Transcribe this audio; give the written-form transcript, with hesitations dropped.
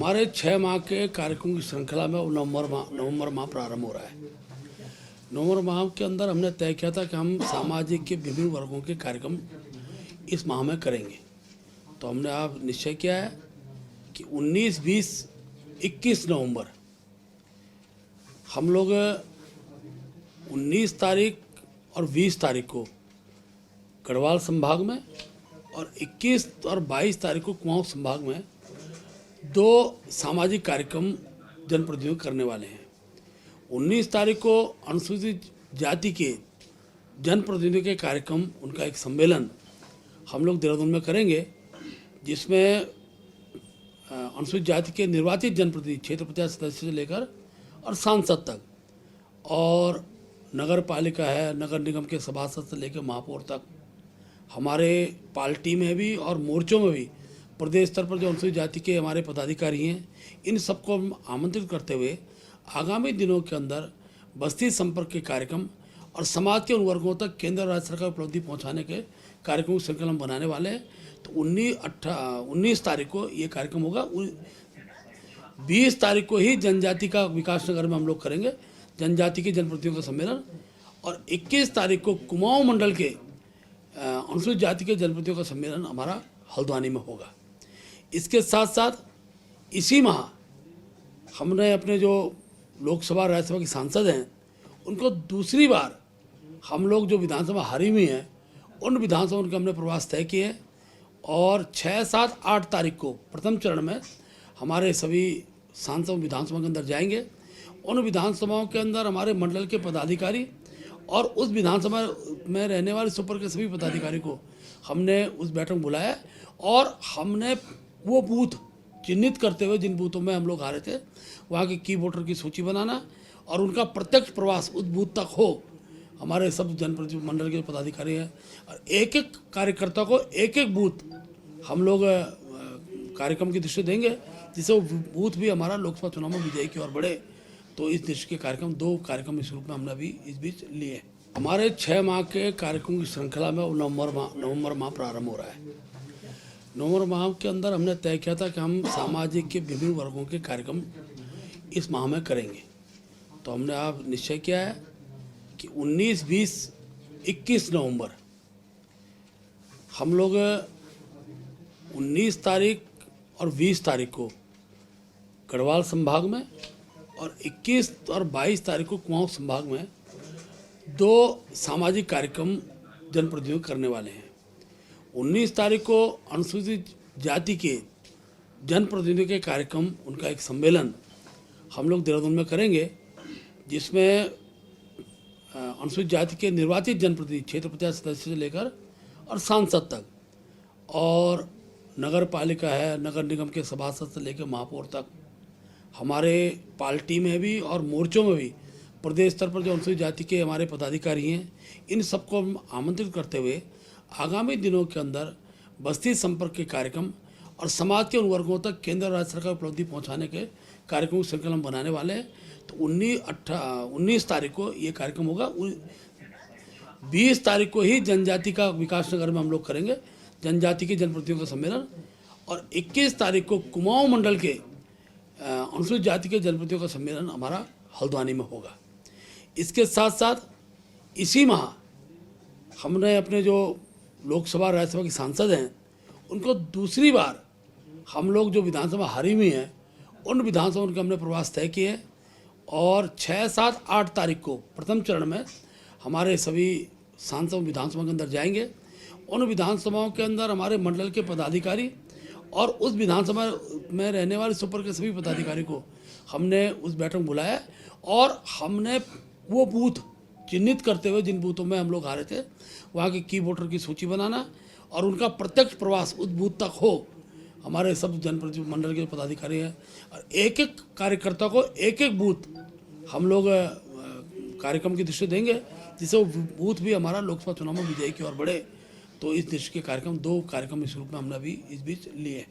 हमारे 6 माह के कार्यक्रमों की श्रृंखला में नवंबर माह प्रारंभ हो रहा है। नवंबर माह के अंदर हमने तय किया था कि हम सामाजिक के विभिन्न वर्गों के कार्यक्रम इस माह में करेंगे। तो हमने आप निश्चय किया है कि 19, 20, 21 नवंबर हम लोग 19 तारीख और 20 तारीख को गढ़वाल संभाग में और 21 और 22 तारीख को कुमाऊं संभाग में 2 सामाजिक कार्यक्रम जनप्रतिनिधि करने वाले हैं। 19 तारीख को अनुसूचित जाति के जनप्रतिनिधियों के कार्यक्रम, उनका एक सम्मेलन हम लोग देहरादून में करेंगे, जिसमें अनुसूचित जाति के निर्वाचित जनप्रतिनिधि क्षेत्र पंचायत सदस्य से लेकर और सांसद तक, और नगर पालिका है, नगर निगम के सभासद से लेकर महापौर तक, हमारे पार्टी में भी और मोर्चों में भी प्रदेश स्तर पर जो अनुसूचित जाति के हमारे पदाधिकारी हैं, इन सबको हम आमंत्रित करते हुए आगामी दिनों के अंदर बस्ती संपर्क के कार्यक्रम और समाज के उन वर्गों तक केंद्र और राज्य सरकार उपलब्धि पहुंचाने के कार्यक्रम की श्रृंखला बनाने वाले हैं। तो 19 तारीख को ये कार्यक्रम होगा। 20 तारीख को ही जनजाति का विकास नगर में हम लोग करेंगे, जनजाति के जनप्रतिनिधियों का सम्मेलन, और 21 तारीख को कुमाऊं मंडल के अनुसूचित जाति के जनप्रतिनिधियों का सम्मेलन हमारा हल्द्वानी में होगा। इसके साथ साथ इसी माह हमने अपने जो लोकसभा राज्यसभा के सांसद हैं, उनको दूसरी बार हम लोग जो विधानसभा हारी हुई हैं, उन विधानसभा उनके हमने प्रवास तय किए हैं, और 6, 7, 8 तारीख को प्रथम चरण में हमारे सभी सांसद विधानसभा के अंदर जाएंगे। उन विधानसभाओं के अंदर हमारे मंडल के पदाधिकारी और उस विधानसभा में रहने वाले सुपर के सभी पदाधिकारी को हमने उस बैठक में बुलाया, और हमने वो बूथ चिन्हित करते हुए जिन बूथों में हम लोग हारे थे, वहाँ के की वोटर की सूची बनाना और उनका प्रत्यक्ष प्रवास उस बूथ तक हो। हमारे सब जनप्रतिनिधि मंडल के पदाधिकारी हैं, और एक एक कार्यकर्ता को एक एक बूथ हम लोग कार्यक्रम की दृष्टि देंगे, जिससे वो बूथ भी हमारा लोकसभा चुनाव में विजयी की ओर बढ़े। तो इस दृष्टि के कार्यक्रम 2 कार्यक्रम इस रूप में हमने अभी इस बीच लिए। हमारे 6 माह के कार्यक्रम की श्रृंखला में नवंबर माह प्रारंभ हो रहा है। नवंबर माह के अंदर हमने तय किया था कि हम सामाजिक के विभिन्न वर्गों के कार्यक्रम इस माह में करेंगे। तो हमने आप निश्चय किया है कि 19, 20, 21 नवंबर हम लोग 19 तारीख और 20 तारीख को गढ़वाल संभाग में और 21 और 22 तारीख को कुमाऊं संभाग में 2 सामाजिक कार्यक्रम जनप्रतिनिधि करने वाले हैं। 19 तारीख को अनुसूचित जाति के जनप्रतिनिधियों के कार्यक्रम, उनका एक सम्मेलन हम लोग देहरादून में करेंगे, जिसमें अनुसूचित जाति के निर्वाचित जनप्रतिनिधि क्षेत्र पंचायत सदस्य से लेकर और सांसद तक, और नगर पालिका है, नगर निगम के सभासद से लेकर महापौर तक, हमारे पार्टी में भी और मोर्चों में भी प्रदेश स्तर पर जो अनुसूचित जाति के हमारे पदाधिकारी हैं, इन सबको हम आमंत्रित करते हुए आगामी दिनों के अंदर बस्ती संपर्क के कार्यक्रम और समाज के उन वर्गों तक केंद्र और राज्य सरकार उपलब्धि पहुंचाने के कार्यक्रम की श्रृंखला बनाने वाले हैं। तो 19 तारीख को ये कार्यक्रम होगा। 20 तारीख को ही जनजाति का विकास नगर में हम लोग करेंगे, जनजाति के जनप्रतिनिधियों का सम्मेलन, और 21 तारीख को कुमाऊं मंडल के अनुसूचित जाति के जनप्रतिनिधियों का सम्मेलन हमारा हल्द्वानी में होगा। इसके साथ साथ इसी माह हमने अपने जो लोकसभा राज्यसभा के सांसद हैं, उनको दूसरी बार हम लोग जो विधानसभा हारी हुई हैं, उन विधानसभा उनके हमने प्रवास तय किए हैं, और 6, 7, 8 तारीख को प्रथम चरण में हमारे सभी सांसद विधानसभा के अंदर जाएंगे। उन विधानसभाओं के अंदर हमारे मंडल के पदाधिकारी और उस विधानसभा में रहने वाले सुपर के सभी पदाधिकारी को हमने उस बैठक में बुलाया, और हमने वो बूथ चिन्हित करते हुए जिन बूथों में हम लोग हारे थे, वहाँ के की वोटर की सूची बनाना और उनका प्रत्यक्ष प्रवास उस बूथ तक हो। हमारे सब जनप्रतिनिधि मंडल के पदाधिकारी हैं, और एक एक कार्यकर्ता को एक एक बूथ हम लोग कार्यक्रम की दृष्टि देंगे, जिससे वो बूथ भी हमारा लोकसभा चुनाव में विजयी की ओर बढ़े। तो इस दृष्टि के कार्यक्रम 2 कार्यक्रम इस रूप में हमने अभी इस बीच लिए।